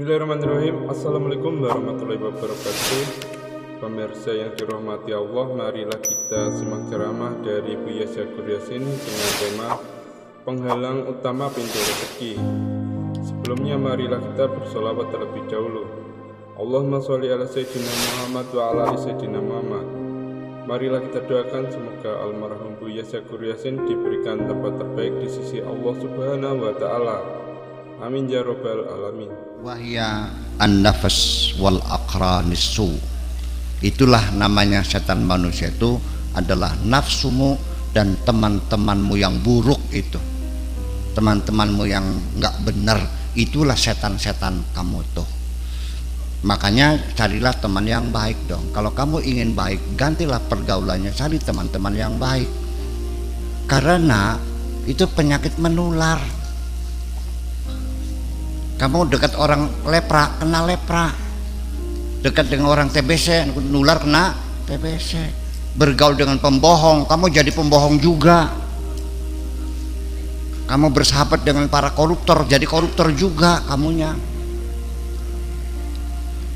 Bismillahirrahmanirrahim. Assalamualaikum warahmatullahi wabarakatuh. Pemirsa yang dirahmati Allah, marilah kita simak ceramah dari Buya Syakur Yasin dengan tema penghalang utama pintu rezeki. Sebelumnya marilah kita bersolawat terlebih dahulu. Allahumma sholli ala Sayyidina Muhammad wa ala ali Sayyidina Muhammad. Marilah kita doakan semoga almarhum Buya Syakur Yasin diberikan tempat terbaik di sisi Allah Subhanahu wa Ta'ala. Amin ya rabbal alamin. Wahya an-nafas wal aqranisu. Itulah namanya setan manusia, itu adalah nafsumu dan teman-temanmu yang buruk itu, teman-temanmu yang nggak benar, itulah setan-setan kamu tuh. Makanya carilah teman yang baik dong. Kalau kamu ingin baik, gantilah pergaulannya, cari teman-teman yang baik, karena itu penyakit menular. Kamu dekat orang lepra, kena lepra. Dekat dengan orang TBC, nular, kena TBC. Bergaul dengan pembohong, kamu jadi pembohong juga. Kamu bersahabat dengan para koruptor, jadi koruptor juga kamunya.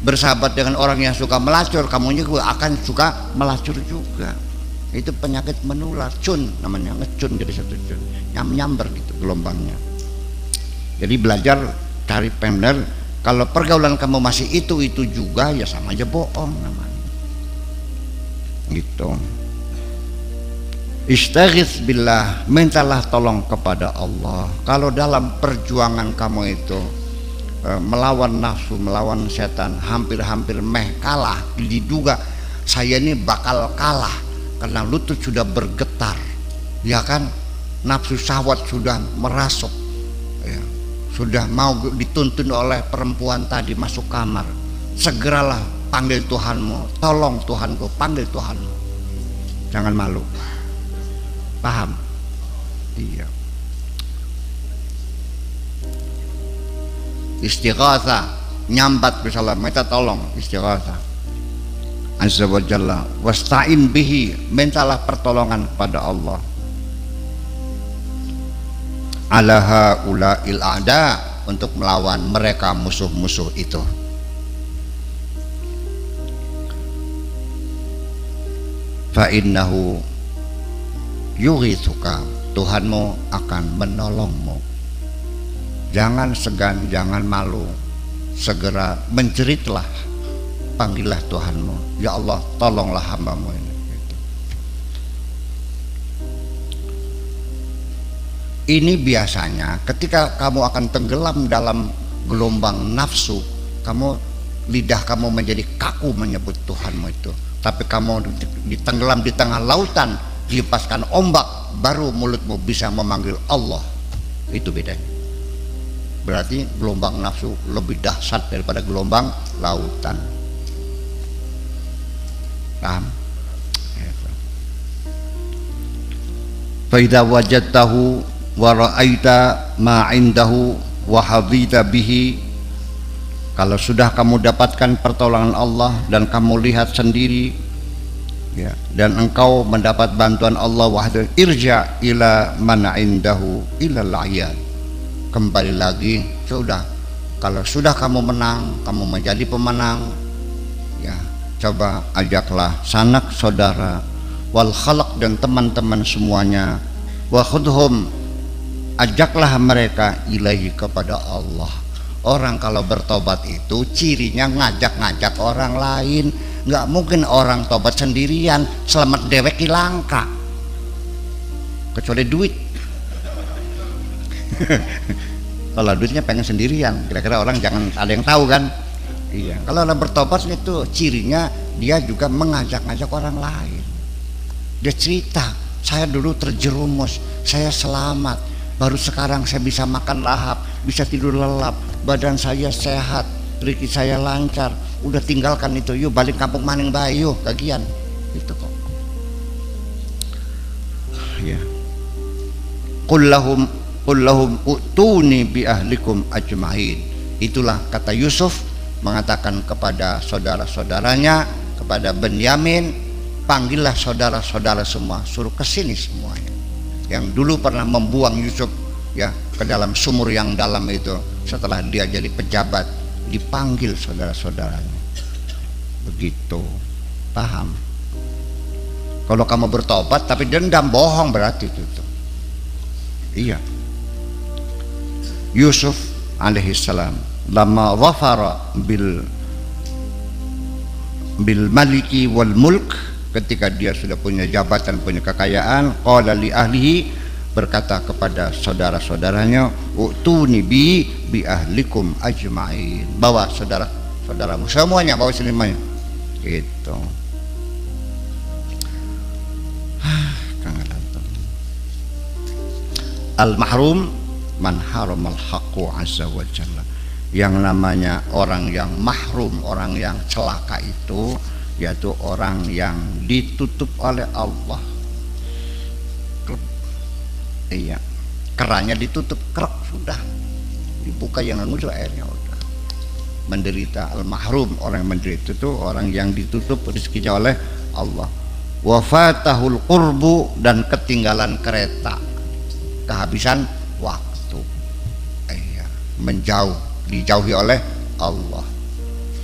Bersahabat dengan orang yang suka melacur, kamunya juga akan suka melacur juga. Itu penyakit menular, cun namanya, ngecun jadi satu cun, nyamber gitu gelombangnya. Jadi belajar, cari benar. Kalau pergaulan kamu masih itu juga, ya sama aja bohong namanya. Gitu. Istaghits billah, mintalah tolong kepada Allah. Kalau dalam perjuangan kamu itu melawan nafsu, melawan setan, hampir-hampir kalah, diduga saya ini bakal kalah karena lutut sudah bergetar, ya kan? Nafsu syahwat sudah merasuk, ya. Sudah mau dituntun oleh perempuan tadi masuk kamar. Segeralah panggil Tuhanmu, tolong Tuhanku, panggil Tuhanmu. Jangan malu. Paham? Iya. Istighatha, nyambat misalnya, minta tolong, istighatha. Azza wa jalla, wasta'in bihi, mintalah pertolongan kepada Allah. Alaha ulail a'da, untuk melawan mereka musuh-musuh itu. Fa innahu yughithuka, Tuhanmu akan menolongmu. Jangan segan, jangan malu, segera menjeritlah, panggillah Tuhanmu. Ya Allah, tolonglah hambamu ini. Ini biasanya ketika kamu akan tenggelam dalam gelombang nafsu, lidah kamu menjadi kaku menyebut Tuhanmu itu. Tapi kamu ditenggelam di tengah lautan, dilepaskan ombak, baru mulutmu bisa memanggil Allah. Itu bedanya. Berarti gelombang nafsu lebih dahsyat daripada gelombang lautan. Paham? Fa idza wajadtahu wa ra'aita ma 'indahu wa hadita bihi, kalau sudah kamu dapatkan pertolongan Allah dan kamu lihat sendiri, ya, dan engkau mendapat bantuan Allah, wahdahu irja ila man 'indahu ila al-'ayad, kembali lagi. Sudah, kalau sudah kamu menang, kamu menjadi pemenang, ya, coba ajaklah sanak saudara wal khalaq dan teman-teman semuanya, wa khudhum, ajaklah mereka ilahi, kepada Allah. Orang kalau bertobat itu cirinya ngajak-ngajak orang lain. Nggak mungkin orang tobat sendirian, selamat dewek ilangka, kecuali duit. Kalau duitnya pengen sendirian, kira-kira orang jangan ada yang tahu kan. Iya, kalau orang bertobat itu cirinya dia juga mengajak-ngajak orang lain. Dia cerita, saya dulu terjerumus, saya selamat, baru sekarang saya bisa makan lahap, bisa tidur lelap, badan saya sehat, rezeki saya lancar. Udah tinggalkan itu, yuk balik kampung maning bayu, kagian itu kok. Ya. Qul lahum utuni bi ahlikum ajmain. Itulah kata Yusuf mengatakan kepada saudara-saudaranya, kepada Benyamin, panggillah saudara-saudara semua, suruh kesini semuanya. Yang dulu pernah membuang Yusuf, ya, ke dalam sumur yang dalam itu, setelah dia jadi pejabat dipanggil saudara-saudaranya. Begitu, paham? Kalau kamu bertobat tapi dendam, bohong berarti itu. Iya. Yusuf alaihissalam lama dhafara bil maliki wal mulk, ketika dia sudah punya jabatan, punya kekayaan, qala li ahlihi, berkata kepada saudara-saudaranya, utuni bi ahlikum ajma'in, bawa saudara-saudaramu semuanya, bawa semuanya. Gitu. Al-mahrum man haramal haqqu azza wa jalla. Yang namanya orang yang mahrum, orang yang celaka itu yaitu orang yang ditutup oleh Allah. Iya, kerannya ditutup, krek, sudah dibuka, yang muncul airnya udah. Menderita. Al-mahrum, orang yang menderita itu orang yang ditutup rezekinya oleh Allah. Wa fatahul qurbu, dan ketinggalan kereta, kehabisan waktu. Iya, menjauh, dijauhi oleh Allah.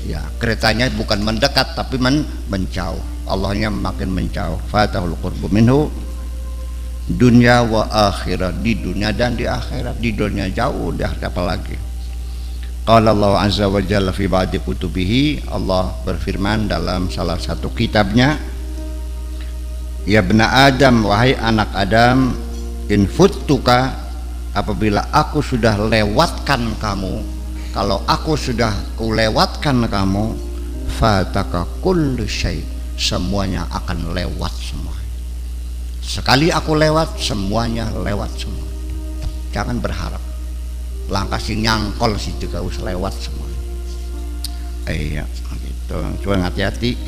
Ya, keretanya bukan mendekat tapi menjauh. Allahnya makin menjauh. Fatahul qurbu minhu dunya wa akhirat, di dunia dan di akhirat. Di dunia jauh, dah apa lagi. Qala Allah azza wa jalla fi ba'di kutubihi, Allah berfirman dalam salah satu kitabnya, ya bena Adam, wahai anak Adam, in futtuka, apabila aku sudah lewatkan kamu, kalau aku sudah kulewatkan kamu, fataka kullu syai, semuanya akan lewat semua. Sekali aku lewat, semuanya lewat semua. Jangan berharap langkah si nyangkol situ gak usah lewat semua. Iya gitu. Cuma hati-hati,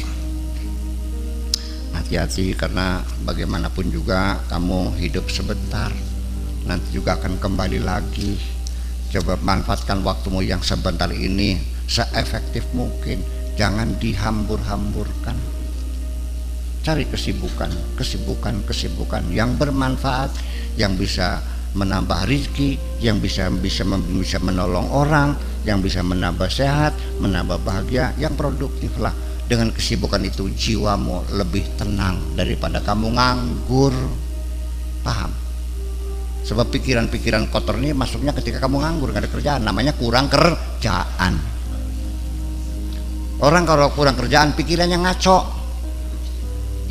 hati-hati, karena bagaimanapun juga kamu hidup sebentar, nanti juga akan kembali lagi. Coba manfaatkan waktumu yang sebentar ini seefektif mungkin, jangan dihambur-hamburkan. Cari kesibukan yang bermanfaat, yang bisa menambah rezeki, yang bisa menolong orang, yang bisa menambah sehat, menambah bahagia, yang produktif lah. Dengan kesibukan itu jiwamu lebih tenang daripada kamu nganggur. Paham? Sebab pikiran-pikiran kotor ini masuknya ketika kamu nganggur, gak ada kerjaan, namanya kurang kerjaan. Orang kalau kurang kerjaan pikirannya ngaco,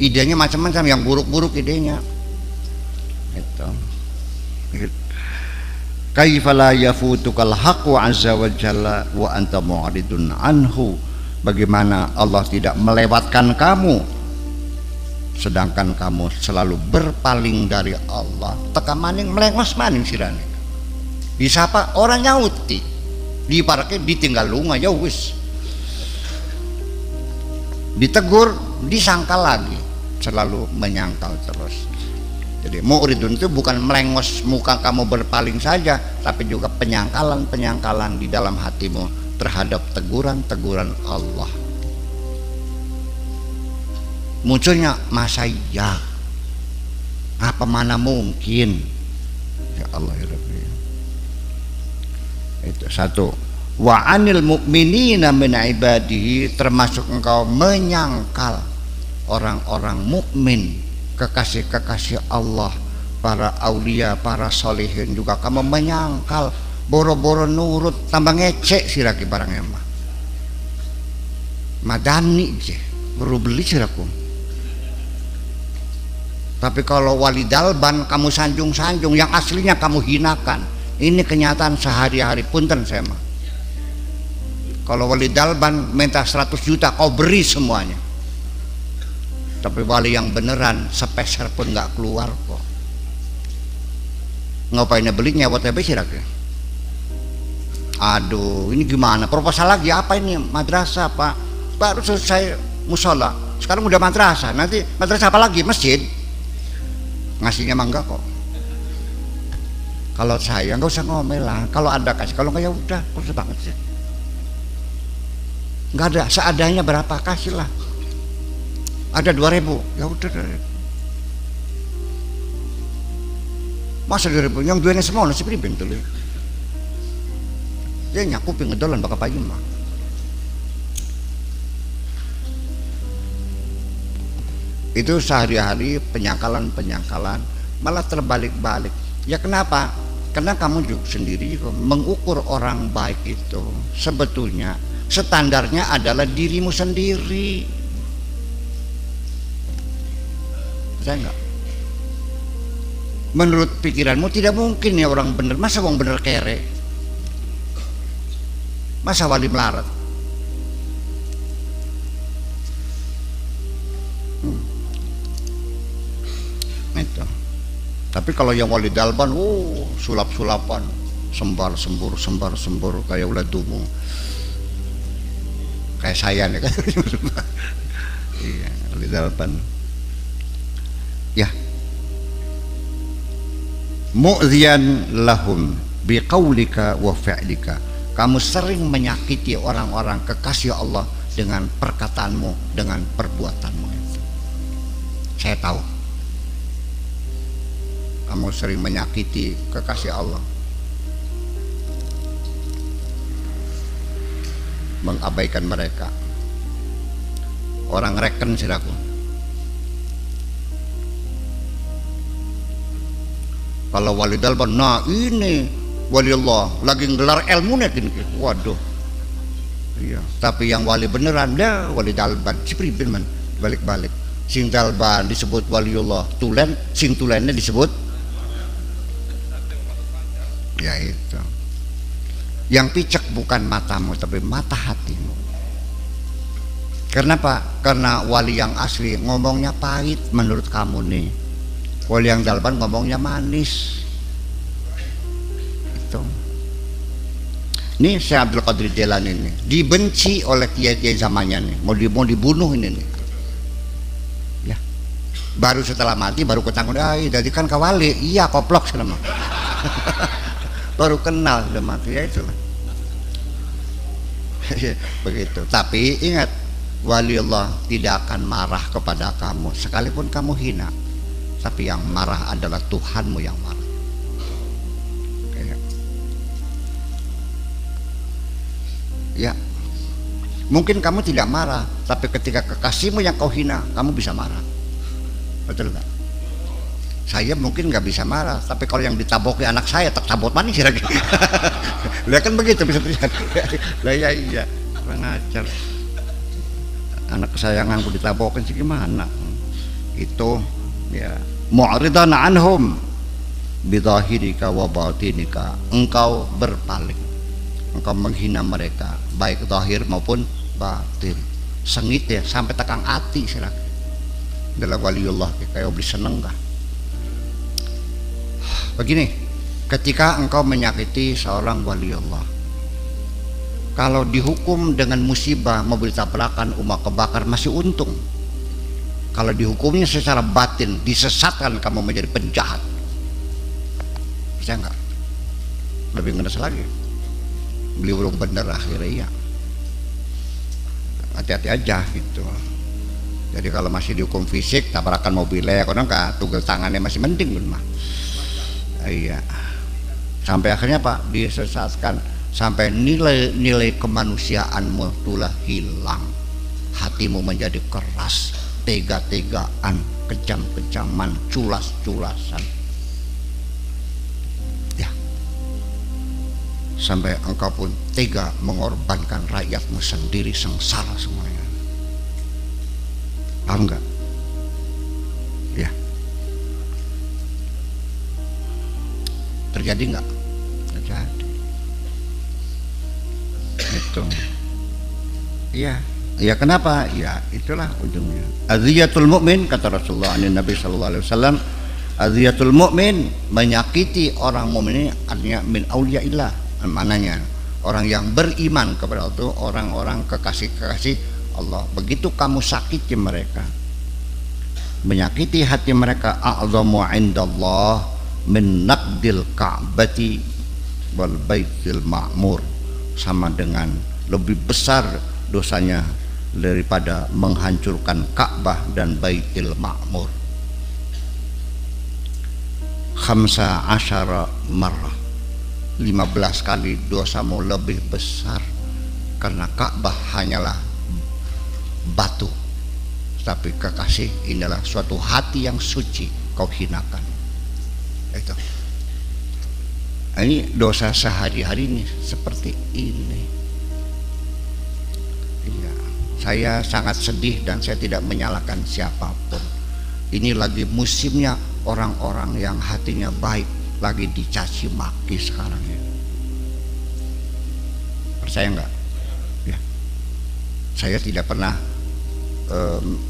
idenya macam-macam, yang buruk-buruk idenya. Itu. Kaifa la yafutukal haqqu azza wa jalla wa anta mu'ridun anhu. Bagaimana Allah tidak melewatkan kamu sedangkan kamu selalu berpaling dari Allah. Teka maning melengos maning sirane. Disapa orang nyauti, diparake ditinggal lunga ya wis. Ditegur, disangkal lagi, selalu menyangkal terus. Jadi mu'ridun itu bukan melengos muka kamu berpaling saja, tapi juga penyangkalan-penyangkalan di dalam hatimu terhadap teguran-teguran Allah. Munculnya masa iya, apa mana mungkin, ya Allah ya Rabbi. Itu satu. Wa anil mu'minina min ibadihi, termasuk engkau menyangkal orang-orang mukmin, kekasih-kekasih Allah, para aulia, para solihin juga kamu menyangkal. Boro-boro nurut, tambah ngecek siraki barangnya mah madani je baru beli siraku. Tapi kalau wali dalban kamu sanjung-sanjung, yang aslinya kamu hinakan. Ini kenyataan sehari-hari, punten saya mah. Kalau wali dalban minta 100 juta kau beri semuanya, tapi wali yang beneran sepeser pun nggak keluar kok. Ngapainnya belinya buat apa sih rakyat? Aduh, ini gimana? Proposal lagi apa ini? Madrasah Pak? Baru selesai musola, sekarang udah madrasah. Nanti madrasah apa lagi? Masjid? Ngasihnya mah enggak kok. Kalau saya nggak usah ngomel lah. Kalau Anda kasih, kalau nggak ya udah, kurus banget sih. Nggak ada, seadanya berapa kasih lah. Ada 2.000, ya udah 2.000. Masa 2.000? Yang duanya semua nasi pribin tuh. Dia nyakupin ngedolan bakal payung mah. Itu sehari-hari penyangkalan malah terbalik-balik. Ya kenapa? Karena kamu juga sendiri juga mengukur orang baik itu sebetulnya standarnya adalah dirimu sendiri. Saya enggak. Menurut pikiranmu tidak mungkin ya orang bener. Masa orang bener kere? Masa wali melarat? Itu. Tapi kalau yang wali dalban, sulap-sulapan, sembar-sembur kayak ulat dumung, kayak saya nih kan. Iya, wali dalban. Ya, mu'dhiyan lahum biqaulika wa fi'lika. Kamu sering menyakiti orang-orang kekasih Allah dengan perkataanmu, dengan perbuatanmu. Saya tahu kamu sering menyakiti kekasih Allah, mengabaikan mereka. Orang reken siraku. Kalau wali dalban, nah ini wali Allah lagi ngelar ilmu nih, waduh. Iya. Tapi yang wali beneran dah wali dalban, cipribin man balik-balik. Sing dalban disebut waliullah, tulen sing tulennya disebut. Ya itu. Yang picek bukan matamu tapi mata hatimu. Kenapa? Karena wali yang asli ngomongnya pahit menurut kamu nih. Wali yang dalban ngomongnya manis. Itu. Ini Syekh Abdul Qadir Jailani ini dibenci oleh kiai-kiai zamannya nih. Mau dibunuh ini nih. Ya. Baru setelah mati baru ketanggung, jadi kan kawali. Iya, koplok selama. Baru kenal sudah mati, ya itulah. Begitu. Tapi ingat, wali Allah tidak akan marah kepada kamu sekalipun kamu hina. Tapi yang marah adalah Tuhanmu yang marah. Ya, mungkin kamu tidak marah, tapi ketika kekasihmu yang kau hina, kamu bisa marah. Betul nggak? Saya mungkin nggak bisa marah, tapi kalau yang ditaboki anak saya tak tabot manis lagi. Lihat kan begitu bisa terjadi. Lah ya iya, kurang ajar. Anak kesayanganku ditabokin sih gimana? Itu ya mu'ridan anhum bidahirika wa batinika. Engkau berpaling, engkau menghina mereka baik zahir maupun batin. Sengit ya sampai tekang hati silakan. Dalam waliullah kayak beli seneng kah? Begini, ketika engkau menyakiti seorang wali Allah, kalau dihukum dengan musibah, mobil tabrakan, rumah kebakar masih untung. Kalau dihukumnya secara batin, disesatkan kamu menjadi penjahat, bisa enggak? Lebih ngenes lagi. Beli burung bener akhirnya ya. Hati-hati aja gitu. Jadi kalau masih dihukum fisik, tabrakan mobilnya, kadang nggak tugel tangannya masih mending mah. Iya, sampai akhirnya Pak disesatkan, sampai nilai kemanusiaanmu telah hilang, hatimu menjadi keras, tega-tegaan, kejam-kejaman, culas-culasan. Ya, sampai engkau pun tega mengorbankan rakyatmu sendiri sengsara semuanya. Paham enggak? Ya. Terjadi enggak? Terjadi. Itu. Iya. Ya kenapa? Ya itulah ujungnya. Aziyatul mu'min kata Rasulullah Nabi sallallahu alaihi wasallam, aziyatul mu'min, menyakiti orang mukmin ini artinya min auliyaillah. Mananya orang yang beriman kepada Allah itu orang-orang kekasih-kekasih Allah. Begitu kamu sakiti mereka, menyakiti hati mereka, a'zamu indallah min naqdil ka'bati wal baitil ma'mur, sama dengan lebih besar dosanya daripada menghancurkan Ka'bah dan Baitil Ma'mur. 15 marrah, 15 kali dosamu lebih besar, karena Ka'bah hanyalah batu Tapi kekasih inilah suatu hati yang suci kau hinakan. Itu. Ini dosa sehari-hari ini seperti ini. Iya, saya sangat sedih dan saya tidak menyalahkan siapapun. Ini lagi musimnya orang-orang yang hatinya baik lagi dicaci maki sekarang ya. Percaya enggak? Ya. Saya tidak pernah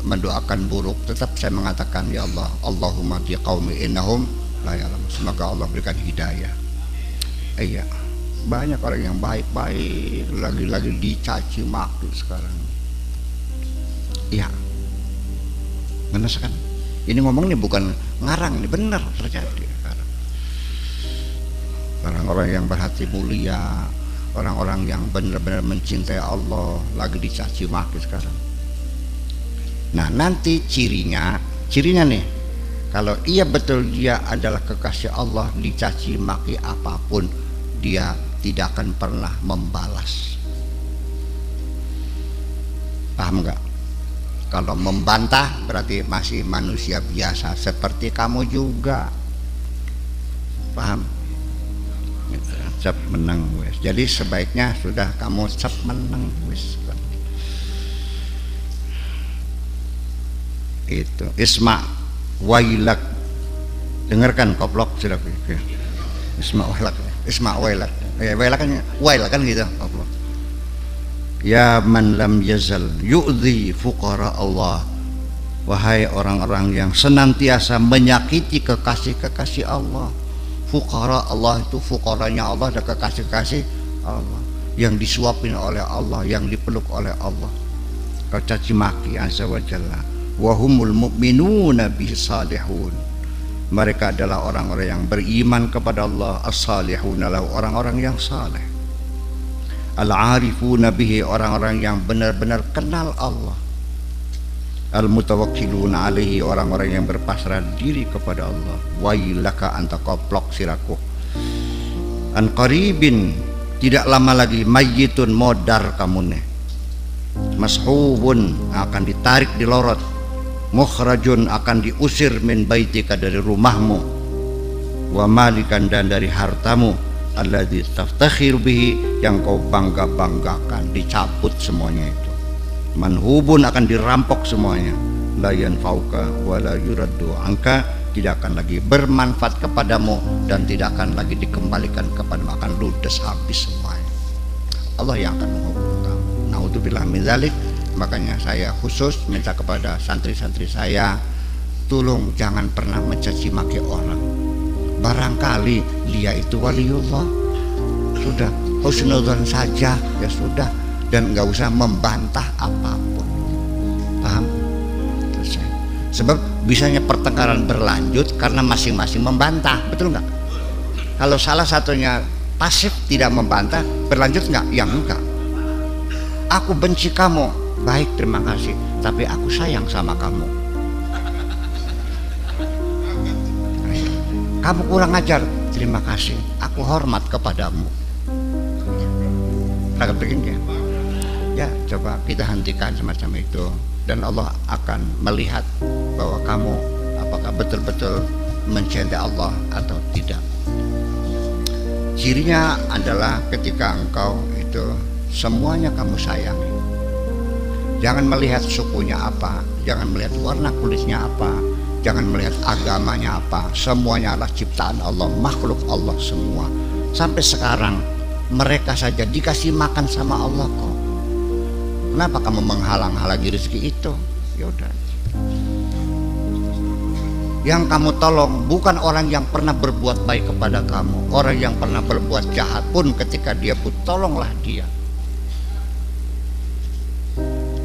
mendoakan buruk, tetap saya mengatakan ya Allah, Allahumma di qaumi innahum la ya'lamun. Semoga Allah berikan hidayah. Iya, banyak orang yang baik-baik lagi-lagi dicaci maki sekarang. Iya, benar kan? Ini ngomong nih bukan ngarang, ini benar terjadi. Orang-orang yang berhati mulia, orang-orang yang benar-benar mencintai Allah lagi dicaci maki sekarang. Nah nanti cirinya nih, kalau iya betul dia adalah kekasih Allah, dicaci maki apapun dia tidak akan pernah membalas. Paham nggak? Kalau membantah berarti masih manusia biasa seperti kamu juga. Paham? Cep menang wes. Jadi sebaiknya sudah kamu cep menang wes. Itu isma wailak, dengarkan koplok sudah. Isma wailak ya, wailak kan gitu koplok. Ya man lam yazal yu'dhi fuqara Allah, wahai orang-orang yang senantiasa menyakiti kekasih-kekasih Allah. Fuqara Allah itu fuqaranya Allah, ada kekasih-kekasih Allah yang disuapin oleh Allah, yang dipeluk oleh Allah. Kau caci maki azza wa jalla. Wahumul mu'minuna bisalihun, mereka adalah orang-orang yang beriman kepada Allah. As-salihun adalah orang-orang yang saleh. Al-arifuna bihi, orang-orang yang benar-benar kenal Allah. Al-mutawakkiluna alaihi, orang-orang yang berpasrah diri kepada Allah. Wailaka anta koplok siraku. An qaribin, tidak lama lagi mayyitun modar kamu nih. Mashubun, akan ditarik di lorot. Mukhrajun, akan diusir min baitika, dari rumahmu. Wa malikan, dan dari hartamu. Alladzi taftakhir bihi, yang kau bangga-banggakan, dicabut semuanya itu. Manhubun, akan dirampok semuanya. La yanfauka wa la yuraddu anka, tidak akan lagi bermanfaat kepadamu dan tidak akan lagi dikembalikan kepadamu, akan ludes habis semuanya. Allah yang akan menghukum kamu. Naudzubillah min dzalik. Makanya saya khusus minta kepada santri-santri saya, tolong jangan pernah mencaci maki orang. Barangkali dia itu waliullah, sudah husnudzon saja ya sudah, dan nggak usah membantah apapun. Paham? Sebab bisanya pertengkaran berlanjut karena masing-masing membantah, betul nggak? Kalau salah satunya pasif tidak membantah, berlanjut nggak? Yang enggak. Aku benci kamu. Baik, terima kasih, tapi aku sayang sama kamu. Kamu kurang ajar, terima kasih, aku hormat kepadamu. Agak begini ya, coba kita hentikan semacam itu, dan Allah akan melihat bahwa kamu apakah betul-betul mencintai Allah atau tidak. Cirinya adalah ketika engkau itu semuanya kamu sayangi. Jangan melihat sukunya apa, jangan melihat warna kulitnya apa, jangan melihat agamanya apa. Semuanya adalah ciptaan Allah, makhluk Allah semua. Sampai sekarang mereka saja dikasih makan sama Allah kok. Kenapa kamu menghalang-halangi rezeki itu? Ya udah. Yang kamu tolong bukan orang yang pernah berbuat baik kepada kamu. Orang yang pernah berbuat jahat pun ketika dia pun tolonglah dia.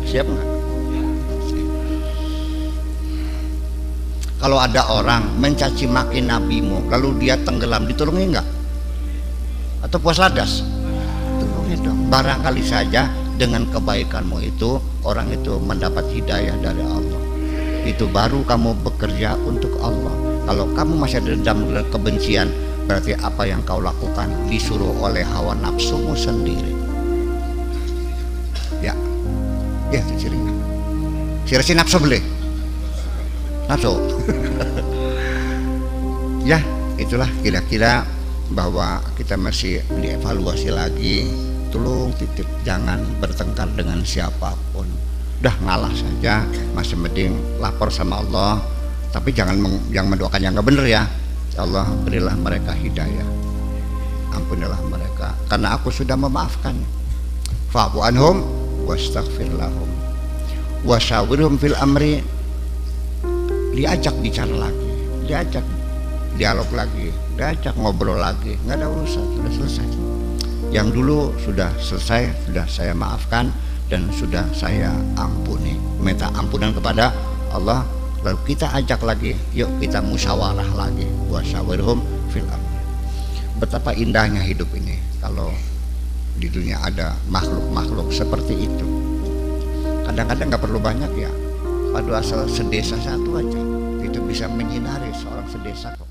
Siap nggak? Kalau ada orang mencaci maki nabimu lalu dia tenggelam, ditolongi nggak? Atau puas ladas? Tolongi dong. Barangkali saja dengan kebaikanmu itu orang itu mendapat hidayah dari Allah. Itu baru kamu bekerja untuk Allah. Kalau kamu masih ada dendam dan kebencian, berarti apa yang kau lakukan disuruh oleh hawa nafsumu sendiri. Ya, itu cirinya. Sirasi nafsu beli. Nafsu. Ya, itulah kira-kira bahwa kita masih dievaluasi lagi. Tolong titip jangan bertengkar dengan siapapun. Udah ngalah saja, masih mending lapor sama Allah. Tapi jangan mendoakan yang nggak bener ya. Allah berilah mereka hidayah. Ampunilah mereka karena aku sudah memaafkan. Fa'fu anhum wastaghfir lahum wasyawirhum fil amri. Diajak bicara lagi, diajak dialog lagi, diajak ngobrol lagi, nggak ada urusan, sudah selesai. Yang dulu sudah selesai, sudah saya maafkan dan sudah saya ampuni. Minta ampunan kepada Allah, lalu kita ajak lagi, yuk kita musyawarah lagi. Wasyawirhum fil amri. Betapa indahnya hidup ini kalau di dunia ada makhluk-makhluk seperti itu. Kadang-kadang nggak perlu banyak ya, pada asal sedesa satu aja itu bisa menyinari seorang sedesa kok.